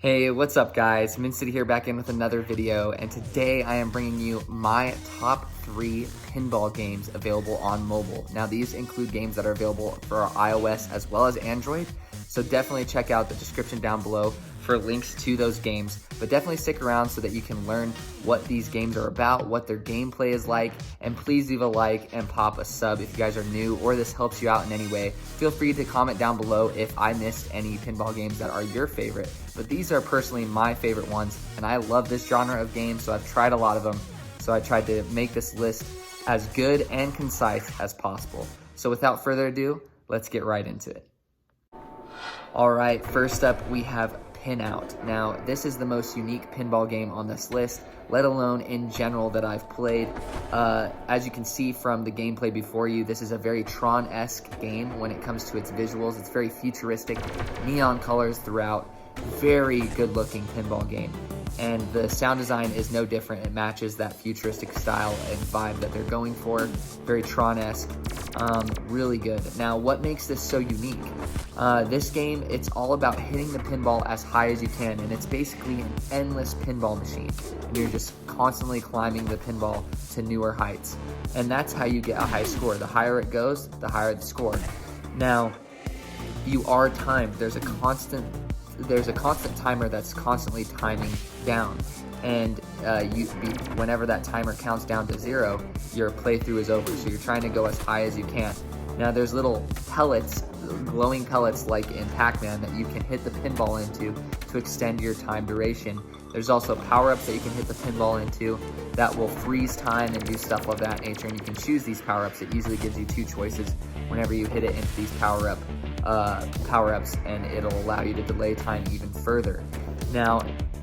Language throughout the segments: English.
Hey, what's up guys? Min City here back in with another video, and today I am bringing you my top 3 pinball games available on mobile. Now these include games that are available for iOS as well as Android, so definitely check out the description down below for links to those games, but definitely stick around so that you can learn what these games are about, what their gameplay is like, and please leave a like and pop a sub if you guys are new or this helps you out in any way. Feel free to comment down below if I missed any pinball games that are your favorite, but these are personally my favorite ones, and I love this genre of games, so I've tried a lot of them, so I tried to make this list as good and concise as possible. So without further ado, let's get right into it. All right, first up we have PinOut. Now, this is the most unique pinball game on this list, let alone in general that I've played. As you can see from the gameplay before you, this is a very Tron-esque game when it comes to its visuals. It's very futuristic, neon colors throughout, very good-looking pinball game. And the sound design is no different. It matches that futuristic style and vibe that they're going for. Very Tron-esque, really good. Now, what makes this so unique? This game, it's all about hitting the pinball as high as you can, and it's basically an endless pinball machine. And you're just constantly climbing the pinball to newer heights. And that's how you get a high score. The higher it goes, the higher the score. Now, you are timed. There's a constant timer that's constantly timing down, and whenever that timer counts down to 0, your playthrough is over, so you're trying to go as high as you can. Now there's little pellets, glowing pellets like in Pac-Man, that you can hit the pinball into to extend your time duration. There's also power-ups that you can hit the pinball into that will freeze time and do stuff of that nature, and you can choose these power-ups. It usually gives you 2 choices whenever you hit it into these power-ups, and it'll allow you to delay time even further. Now,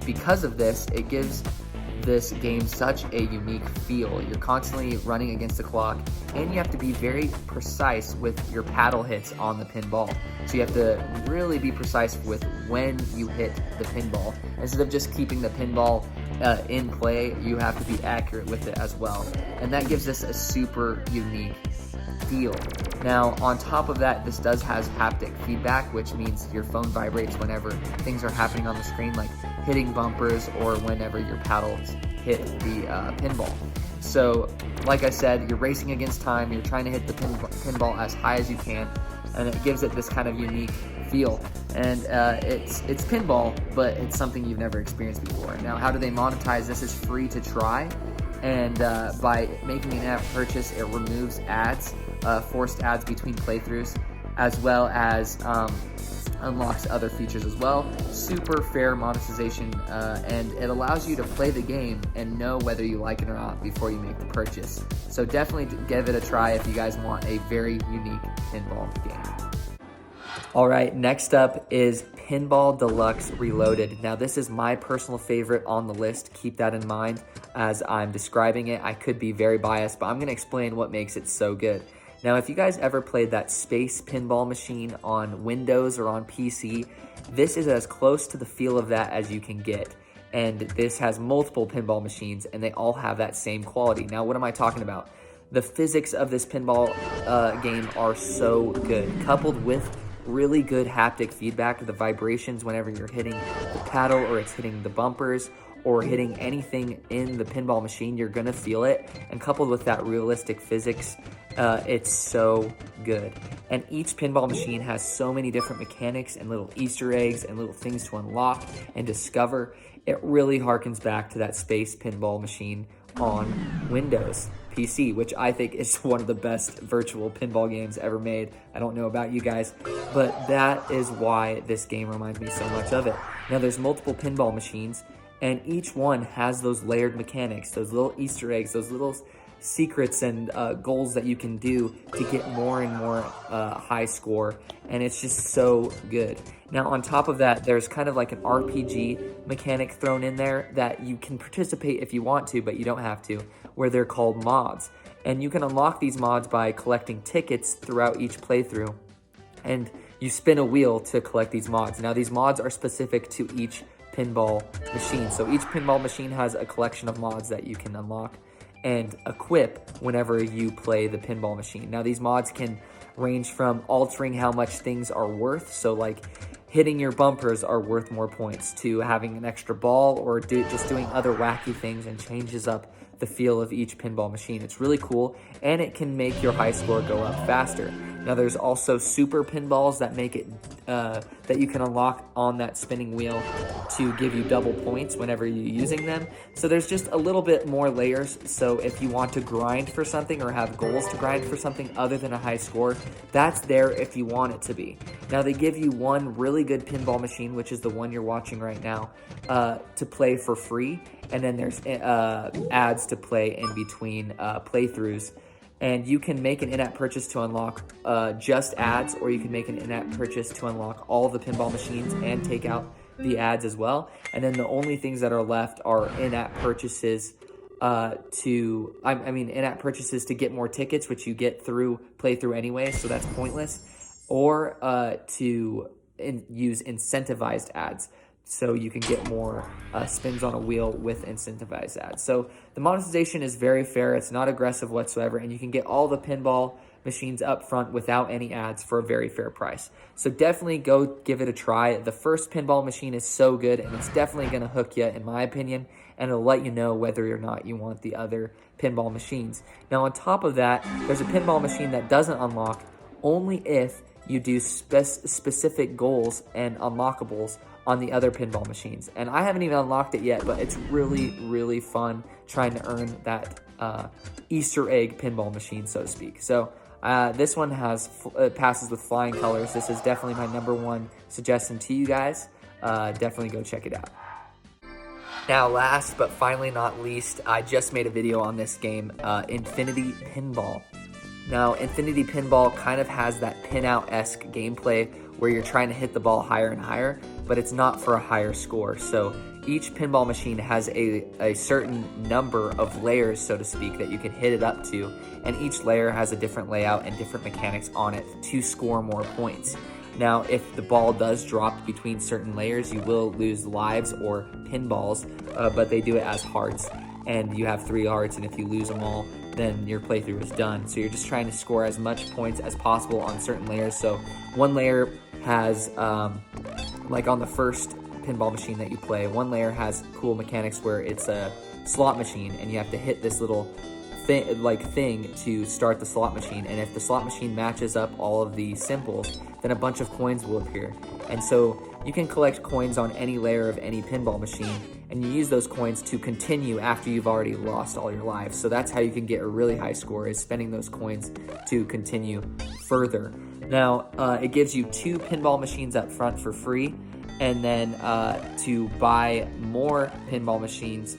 because of this, it gives this game such a unique feel. You're constantly running against the clock, and you have to be very precise with your paddle hits on the pinball. So you have to really be precise with when you hit the pinball. Instead of just keeping the pinball in play, you have to be accurate with it as well. And that gives this a super unique feel. Now, on top of that, this does have haptic feedback, which means your phone vibrates whenever things are happening on the screen, like hitting bumpers or whenever your paddles hit the pinball. So, like I said, you're racing against time, you're trying to hit the pinball as high as you can, and it gives it this kind of unique feel. And it's pinball, but it's something you've never experienced before. Now, how do they monetize? This is free to try, and by making an in-app purchase, it removes ads, forced ads between playthroughs, as well as unlocks other features as well. Super fair monetization, and it allows you to play the game and know whether you like it or not before you make the purchase. So definitely give it a try if you guys want a very unique pinball game. All right, next up is Pinball Deluxe Reloaded. Now this is my personal favorite on the list. Keep that in mind as I'm describing it. I could be very biased, but I'm gonna explain what makes it so good. Now, if you guys ever played that space pinball machine on Windows or on PC, this is as close to the feel of that as you can get. And this has multiple pinball machines, and they all have that same quality. Now, what am I talking about? The physics of this pinball game are so good, coupled with really good haptic feedback, the vibrations whenever you're hitting the paddle or it's hitting the bumpers or hitting anything in the pinball machine, you're gonna feel it. And coupled with that realistic physics, it's so good. And each pinball machine has so many different mechanics and little Easter eggs and little things to unlock and discover. It really harkens back to that space pinball machine on Windows PC, which I think is one of the best virtual pinball games ever made. I don't know about you guys, but that is why this game reminds me so much of it. Now, there's multiple pinball machines, and each one has those layered mechanics, those little Easter eggs, those little secrets and goals that you can do to get more and more high score, and it's just so good. Now, on top of that, there's kind of like an RPG mechanic thrown in there that you can participate if you want to, but you don't have to, where they're called mods. And you can unlock these mods by collecting tickets throughout each playthrough, and you spin a wheel to collect these mods. Now, these mods are specific to each pinball machine. So each pinball machine has a collection of mods that you can unlock and equip whenever you play the pinball machine. Now, these mods can range from altering how much things are worth, so like hitting your bumpers are worth more points to having an extra ball, or just doing other wacky things, and changes up the feel of each pinball machine. It's really cool, and it can make your high score go up faster. Now there's also super pinballs that make it that you can unlock on that spinning wheel to give you double points whenever you're using them. So there's just a little bit more layers. So if you want to grind for something or have goals to grind for something other than a high score, that's there if you want it to be. Now they give you one really good pinball machine, which is the one you're watching right now, to play for free. And then there's ads to play in between playthroughs. And you can make an in-app purchase to unlock just ads, or you can make an in-app purchase to unlock all of the pinball machines and take out the ads as well. And then the only things that are left are in-app purchases in-app purchases to get more tickets, which you get through playthrough anyway, so that's pointless, or to use incentivized ads. So you can get more spins on a wheel with incentivized ads. So the monetization is very fair. It's not aggressive whatsoever, and you can get all the pinball machines up front without any ads for a very fair price. So definitely go give it a try. The first pinball machine is so good, and it's definitely going to hook you, in my opinion, and it'll let you know whether or not you want the other pinball machines. Now on top of that, there's a pinball machine that doesn't unlock only if you do specific goals and unlockables on the other pinball machines. And I haven't even unlocked it yet, but it's really, really fun trying to earn that Easter egg pinball machine, so to speak. So this one passes with flying colors. This is definitely my #1 suggestion to you guys. Definitely go check it out. Now, last but finally not least, I just made a video on this game, Infinity Pinball. Now, Infinity Pinball kind of has that PinOut-esque gameplay where you're trying to hit the ball higher and higher, but it's not for a higher score. So each pinball machine has a certain number of layers, so to speak, that you can hit it up to, and each layer has a different layout and different mechanics on it to score more points. Now, if the ball does drop between certain layers, you will lose lives or pinballs, but they do it as hearts, and you have 3 hearts, and if you lose them all, then your playthrough is done. So you're just trying to score as much points as possible on certain layers. So one layer has, like on the first pinball machine that you play, one layer has cool mechanics where it's a slot machine, and you have to hit this little thing to start the slot machine. And if the slot machine matches up all of the symbols, then a bunch of coins will appear. And so you can collect coins on any layer of any pinball machine, and you use those coins to continue after you've already lost all your lives. So that's how you can get a really high score, is spending those coins to continue further. Now, it gives you 2 pinball machines up front for free, and then to buy more pinball machines,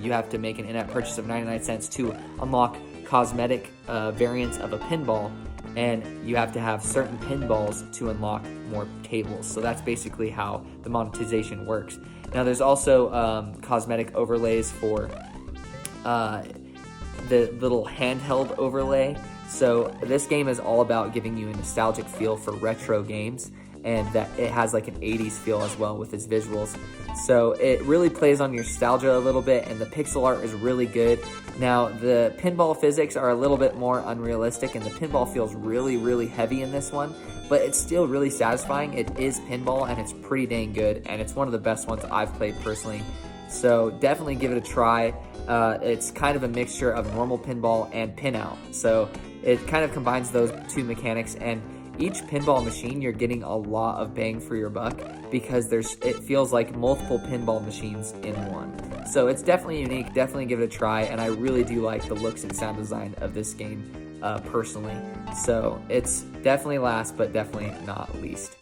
you have to make an in-app purchase of 99 cents to unlock cosmetic variants of a pinball, and you have to have certain pinballs to unlock more tables. So that's basically how the monetization works. Now there's also cosmetic overlays for the little handheld overlay. So this game is all about giving you a nostalgic feel for retro games, and that it has like an 80s feel as well with its visuals. So it really plays on your nostalgia a little bit, and the pixel art is really good. Now the pinball physics are a little bit more unrealistic, and the pinball feels really, really heavy in this one, but it's still really satisfying. It is pinball, and it's pretty dang good, and it's one of the best ones I've played personally. So definitely give it a try. It's kind of a mixture of normal pinball and PinOut. So it kind of combines those 2 mechanics, and each pinball machine, you're getting a lot of bang for your buck, because it feels like multiple pinball machines in one. So it's definitely unique. Definitely give it a try, and I really do like the looks and sound design of this game personally. So it's definitely last, but definitely not least.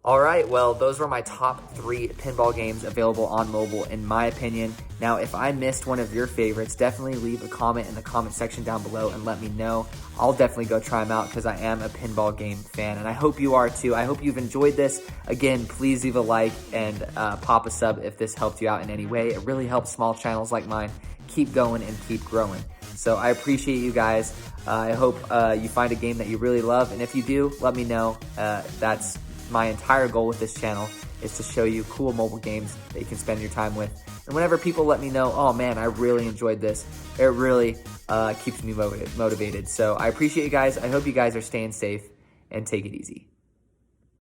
All right, well, those were my top 3 pinball games available on mobile, in my opinion. Now, if I missed one of your favorites, definitely leave a comment in the comment section down below and let me know. I'll definitely go try them out, because I am a pinball game fan, and I hope you are too. I hope you've enjoyed this. Again, please leave a like and pop a sub if this helped you out in any way. It really helps small channels like mine keep going and keep growing. So I appreciate you guys. I hope you find a game that you really love, and if you do, let me know. That's my entire goal with this channel, is to show you cool mobile games that you can spend your time with. And whenever people let me know, oh man, I really enjoyed this, it really keeps me motivated. So I appreciate you guys. I hope you guys are staying safe, and take it easy.